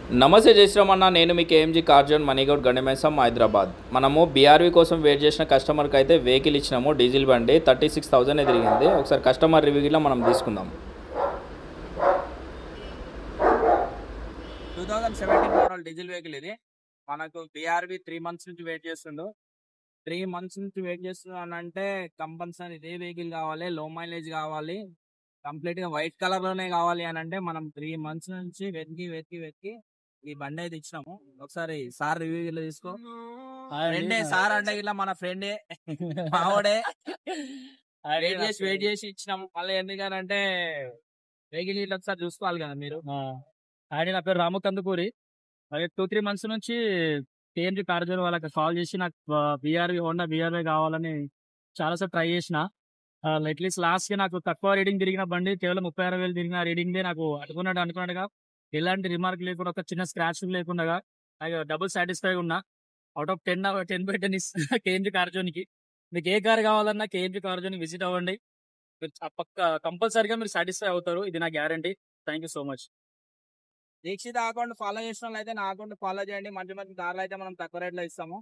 నమస్తే జయశ్రామన్న, నేను మీ కేఎంజీ car zone మనీగౌడ్ గండిమైసం Hyderabad. మనము బీఆర్వీ కోసం వెయిట్ చేసిన కస్టమర్కి అయితే వెహికల్ ఇచ్చినాము. డీజిల్ బండి 36,000 తిరిగింది. ఒకసారి కస్టమర్ రివ్యూలో మనం తీసుకుందాం. 2017 మోడల్ డీజిల్ వెహికల్ ఇది. మనకు బీఆర్వీ 3 మంత్స్ నుంచి వెయిట్ చేస్తుండు. 3 మంత్స్ నుంచి వెయిట్ చేస్తున్నానంటే కంపల్సరీ ఇదే వెహికల్ కావాలి, లో మైలేజ్ కావాలి, కంప్లీట్ గా వైట్ కలర్ లోనే కావాలి అని అంటే మనం 3 మంత్స్ నుంచి వెతికి ఈ బండి అయితే ఇచ్చినాము. ఒకసారి సార్ రివ్యూ ఇట్లా తీసుకో. ఫ్రెండే సార్ అంటే ఇట్లా మన ఫ్రెండే మావడే వెయిట్ చేసి ఇచ్చినాము. మళ్ళీ ఎందుకనంటే వెహికల్ ఇట్లా ఒకసారి చూసుకోవాలి కదా మీరు. అండ్ నా పేరు రాము కందుకూరి. మరి 2-3 మంత్స్ నుంచి కేఎంజీ కార్ జోన్ వాళ్ళకి కాల్ చేసి నాకు హోండా బీఆర్వీ కావాలని చాలాసార్లు ట్రై చేసిన. అట్లీస్ట్ లాస్ట్ కి నాకు తక్కువ రీడింగ్ తిరిగిన బండి కేవలం 36,000 తిరిగిన రీడింగ్ నాకు అనుకున్నట్టుగా ఎలాంటి రిమార్క్ లేకుండా, ఒక చిన్న స్క్రాచ్ లేకుండా నాకు డబుల్ సాటిస్ఫై ఉన్నా. అవుట్ ఆఫ్ 10/10 ఇస్తున్నా కేఎంజీ కార్ జోన్ కి. మీకు ఏ కార్ కావాలన్నా కేఎంజీ కార్ జోన్ విజిట్ అవ్వండి. పక్క కంపల్సరీగా మీరు సాటిస్ఫై అవుతారు, ఇది నా guarantee. Thank you so much. Dikshita account follow చేసిన వాళ్ళు అయితే నా అకౌంట్ ఫాలో చేయండి. మంచి మంచి కార్లు అయితే మనం తక్కువ రేట్లో ఇస్తాము.